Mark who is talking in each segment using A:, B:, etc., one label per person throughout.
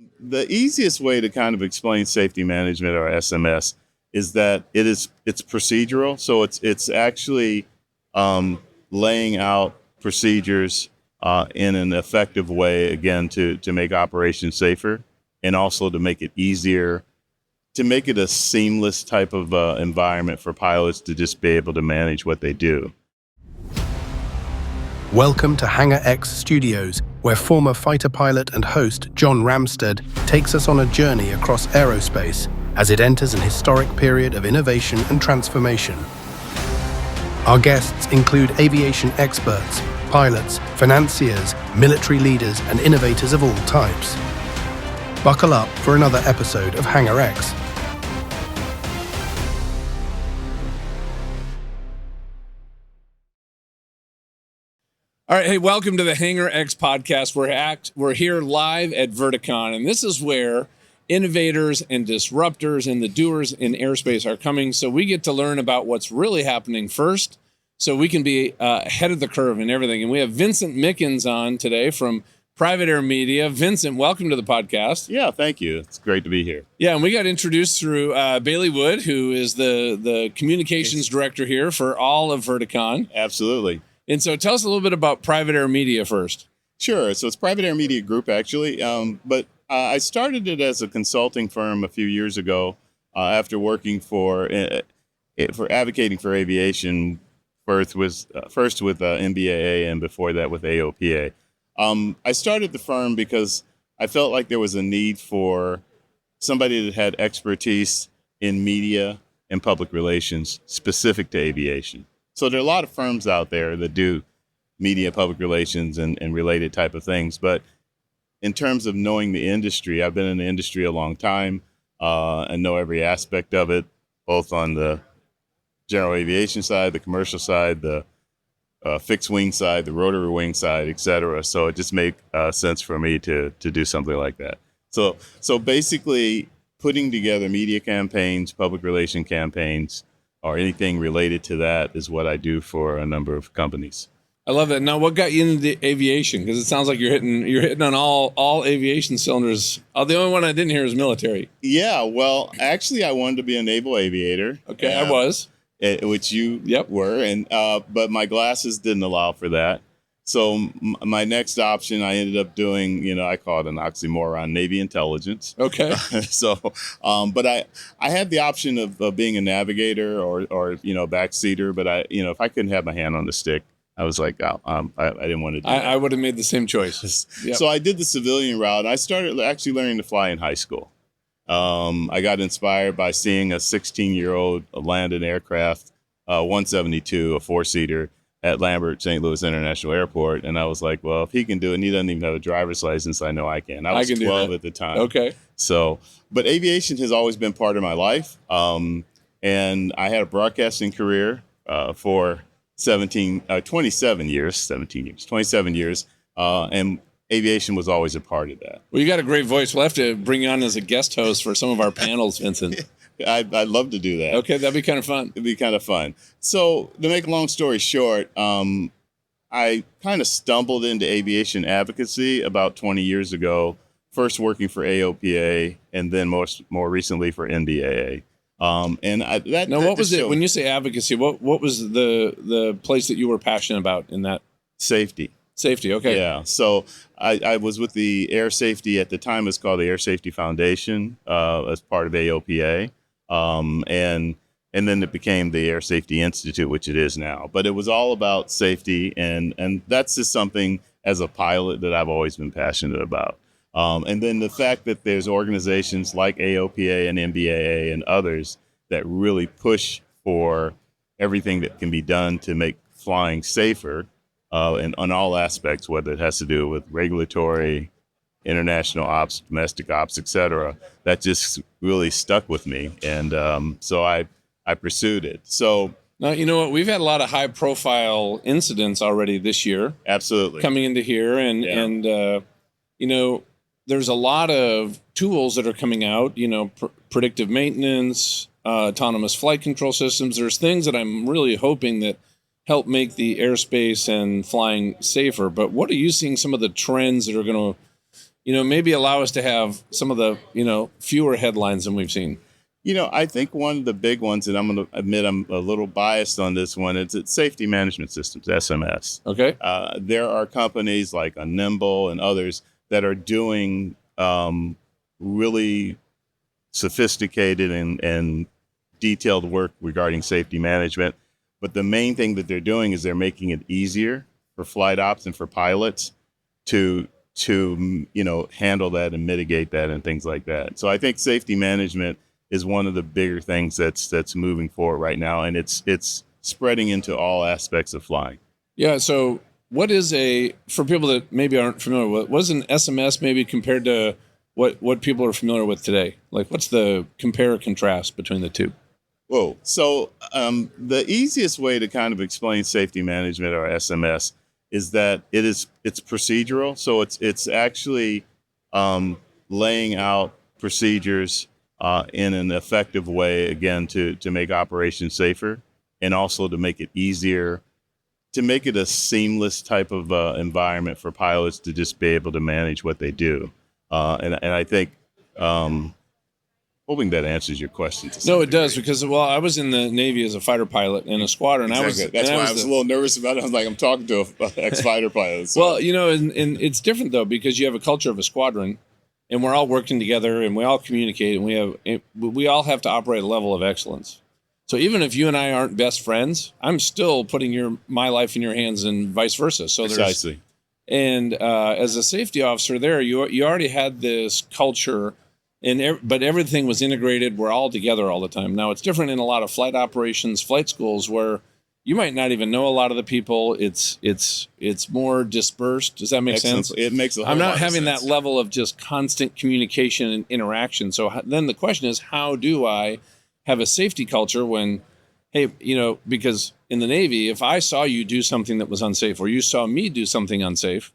A: The easiest way to kind of explain safety management or SMS is that it's procedural. So it's actually laying out procedures in an effective way, again, to make operations safer and also to make it easier, to make it a seamless type of environment for pilots to just be able to manage what they do.
B: Welcome to Hangar X Studios, where former fighter pilot and host John Ramstead takes us on a journey across aerospace as it enters an historic period of innovation and transformation. Our guests include aviation experts, pilots, financiers, military leaders, and innovators of all types. Buckle up for another episode of Hangar X.
C: All right, hey, welcome to the Hangar X podcast. We're here live at VERTICON, and this is where innovators and disruptors and the doers in aerospace are coming, so we get to learn about what's really happening first, so we can be ahead of the curve and everything. And we have Vincent Mickens on today from Private Air Media. Vincent, welcome to the podcast.
A: Yeah, thank you. It's great to be here.
C: Yeah, and we got introduced through Bailey Wood, who is the communications director here for all of VERTICON.
A: Absolutely.
C: And so tell us a little bit about Private Air Media first.
A: Sure. So it's Private Air Media Group, actually. But I started it as a consulting firm a few years ago after working for advocating for aviation, first with NBAA and before that with AOPA. I started the firm because I felt like there was a need for somebody that had expertise in media and public relations specific to aviation. So there are a lot of firms out there that do media, public relations, and related type of things. But in terms of knowing the industry, I've been in the industry a long time and know every aspect of it, both on the general aviation side, the commercial side, the fixed wing side, the rotary wing side, et cetera. So it just made sense for me to do something like that. So basically putting together media campaigns, public relation campaigns, or anything related to that is what I do for a number of companies.
C: I love that. Now, what got you into aviation? Because it sounds like you're hitting on all aviation cylinders. The only one I didn't hear is military.
A: Yeah, well, actually, I wanted to be a naval aviator.
C: Okay, I was.
A: Which you were, and but my glasses didn't allow for that. So my next option, I ended up doing, I call it an oxymoron, Navy intelligence.
C: Okay.
A: But I had the option of being a navigator or backseater. But if I couldn't have my hand on the stick, I was like, I didn't want to do that.
C: I would have made the same choice. Yep.
A: So I did the civilian route. I started actually learning to fly in high school. I got inspired by seeing a 16-year-old land an aircraft, 172, a four-seater, at Lambert, St. Louis International Airport. And I was like, well, if he can do it and he doesn't even have a driver's license, I know I can. I was 12 at the time.
C: Okay.
A: So, but aviation has always been part of my life. And I had a broadcasting career for 27 years. And aviation was always a part of that.
C: Well, you got a great voice. We'll have to bring you on as a guest host for some of our panels, Vincent.
A: I'd love to do that.
C: Okay, that'd be kind of fun.
A: It'd be kind of fun. So to make a long story short, I kind of stumbled into aviation advocacy about 20 years ago, first working for AOPA and then more recently for NBAA.
C: What was it when you say advocacy? What was the place that you were passionate about in that?
A: Safety.
C: Safety, okay.
A: Yeah, so I was with the Air Safety, at the time it was called the Air Safety Foundation as part of AOPA. And then it became the Air Safety Institute, which it is now. But it was all about safety, and that's just something as a pilot that I've always been passionate about. And then the fact that there's organizations like AOPA and NBAA and others that really push for everything that can be done to make flying safer and on all aspects, whether it has to do with regulatory, international ops, domestic ops, et cetera, that just really stuck with me. And so I pursued it. So
C: now, you know what? We've had a lot of high profile incidents already this year.
A: Absolutely.
C: Coming into here. And there's a lot of tools that are coming out, predictive maintenance, autonomous flight control systems. There's things that I'm really hoping that help make the airspace and flying safer. But what are you seeing some of the trends that are going to maybe allow us to have some of the, fewer headlines than we've seen?
A: I think one of the big ones, and I'm going to admit I'm a little biased on this one, is it's safety management systems, SMS.
C: Okay.
A: There are companies like a Nimble and others that are doing really sophisticated and detailed work regarding safety management. But the main thing that they're doing is they're making it easier for flight ops and for pilots to handle that and mitigate that and things like that. So I think safety management is one of the bigger things that's moving forward right now, and it's spreading into all aspects of flying.
C: Yeah. So what is for people that maybe aren't familiar with, what is an SMS maybe compared to what people are familiar with today? Like, what's the compare or contrast between the two?
A: Whoa. So the easiest way to kind of explain safety management or SMS is that it's procedural. So it's actually laying out procedures in an effective way, again, to make operations safer and also to make it easier, to make it a seamless type of environment for pilots to just be able to manage what they do. And I think, hoping that answers your question.
C: No, it does, because, I was in the Navy as a fighter pilot in a squadron.
A: Exactly. That's why I was a little nervous about it. I was like, I'm talking to an ex-fighter pilot. So.
C: Well, and it's different, though, because you have a culture of a squadron, and we're all working together, and we all communicate, and we all have to operate at a level of excellence. So even if you and I aren't best friends, I'm still putting my life in your hands and vice versa. So
A: precisely.
C: And as a safety officer there, you already had this culture, but everything was integrated. We're all together all the time. Now, it's different in a lot of flight operations, flight schools, where you might not even know a lot of the people. It's more dispersed. Does that make sense?
A: It makes a whole
C: I'm
A: lot
C: not
A: of
C: having
A: sense.
C: that level of just constant communication and interaction. So then the question is, how do I have a safety culture when, hey, because in the Navy, if I saw you do something that was unsafe, or you saw me do something unsafe,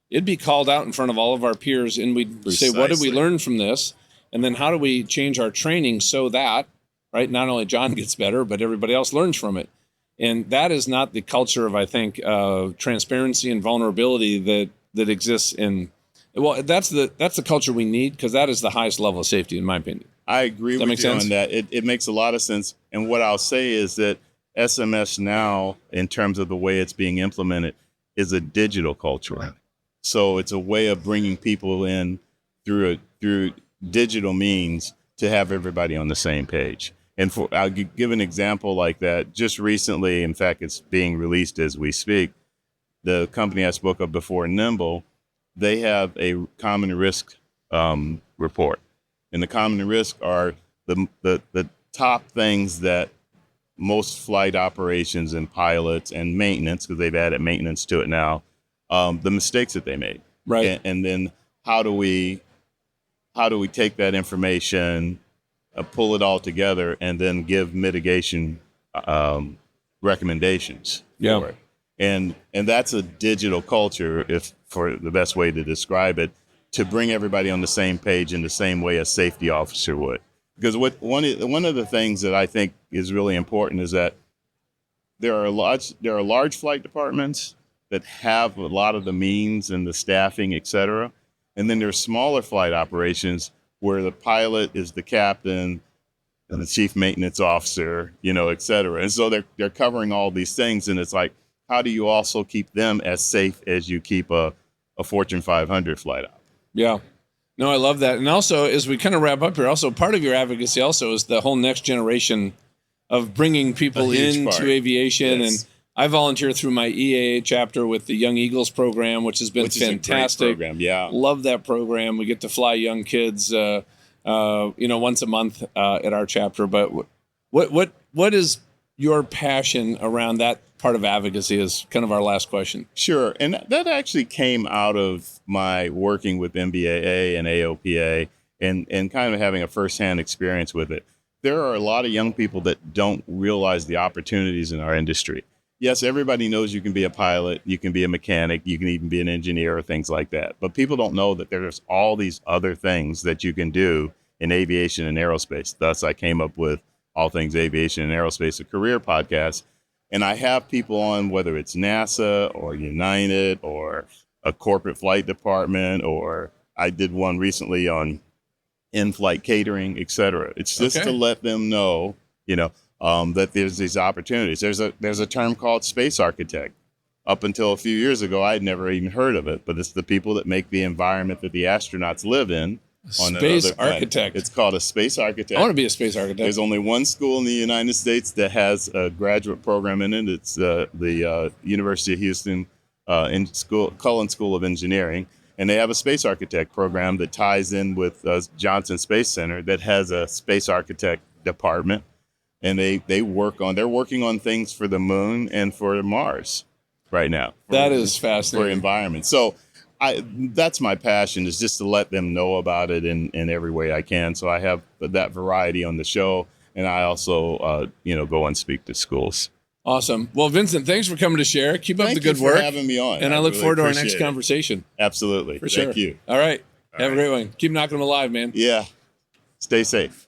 C: it'd be called out in front of all of our peers, and we'd say, what did we learn from this? And then how do we change our training so that, right, not only John gets better, but everybody else learns from it. And that is not the culture of, I think, transparency and vulnerability that exists in. Well, that's the culture we need, because that is the highest level of safety, in my opinion.
A: I agree with you on that. It makes a lot of sense. And what I'll say is that SMS now, in terms of the way it's being implemented, is a digital culture. Right. So it's a way of bringing people in through digital means to have everybody on the same page. And I'll give an example like that. Just recently, in fact, it's being released as we speak. The company I spoke of before, Nimble, they have a common risk report. And the common risk are the top things that most flight operations and pilots and maintenance, because they've added maintenance to it now, the mistakes that they made.
C: Right.
A: And then how do we take that information, pull it all together, and then give mitigation recommendations for it. And that's a digital culture, if for the best way to describe it, to bring everybody on the same page in the same way a safety officer would. Because one of the things that I think is really important is that there are large flight departments that have a lot of the means and the staffing, et cetera. And then there's smaller flight operations where the pilot is the captain and the chief maintenance officer, et cetera. And so they're covering all these things. And it's like, how do you also keep them as safe as you keep a Fortune 500 flight op?
C: Yeah. No, I love that. And also, as we kind of wrap up here, also part of your advocacy also is the whole next generation of bringing people into aviation. Yes. And I volunteer through my EAA chapter with the Young Eagles program, which has been fantastic.
A: Is a great program. Yeah.
C: Love that program. We get to fly young kids, once a month at our chapter. But what is your passion around that part of advocacy is kind of our last question.
A: Sure. And that actually came out of my working with NBAA and AOPA and kind of having a firsthand experience with it. There are a lot of young people that don't realize the opportunities in our industry. Yes, everybody knows you can be a pilot, you can be a mechanic, you can even be an engineer or things like that. But people don't know that there's all these other things that you can do in aviation and aerospace. Thus, I came up with All Things Aviation and Aerospace, a career podcast. And I have people on, whether it's NASA or United or a corporate flight department or I did one recently on in-flight catering, et cetera. It's just
C: Okay.
A: to let them know, that there's these opportunities. There's a term called space architect. Up until a few years ago, I'd never even heard of it, but it's the people that make the environment that the astronauts live in on
C: Space
A: another planet.
C: architect.
A: It's called a space architect.
C: I want to be a space architect.
A: There's only one school in the United States that has a graduate program in it. It's the University of Houston Cullen School of Engineering, and they have a space architect program that ties in with Johnson Space Center that has a space architect department, and they're working on things for the moon and for Mars right now.
C: That is
A: For
C: fascinating.
A: environment. So that's my passion, is just to let them know about it in every way I can. So I have that variety on the show, and I also, go and speak to schools.
C: Awesome. Well, Vincent, thanks for coming to share. Keep up
A: Thank
C: the good
A: you
C: work.
A: for having me on.
C: And I look
A: really
C: forward to our
A: appreciate
C: next
A: it.
C: conversation.
A: Absolutely.
C: For sure.
A: Thank you.
C: All right. Have a great one. Keep knocking them alive, man.
A: Yeah. Stay safe.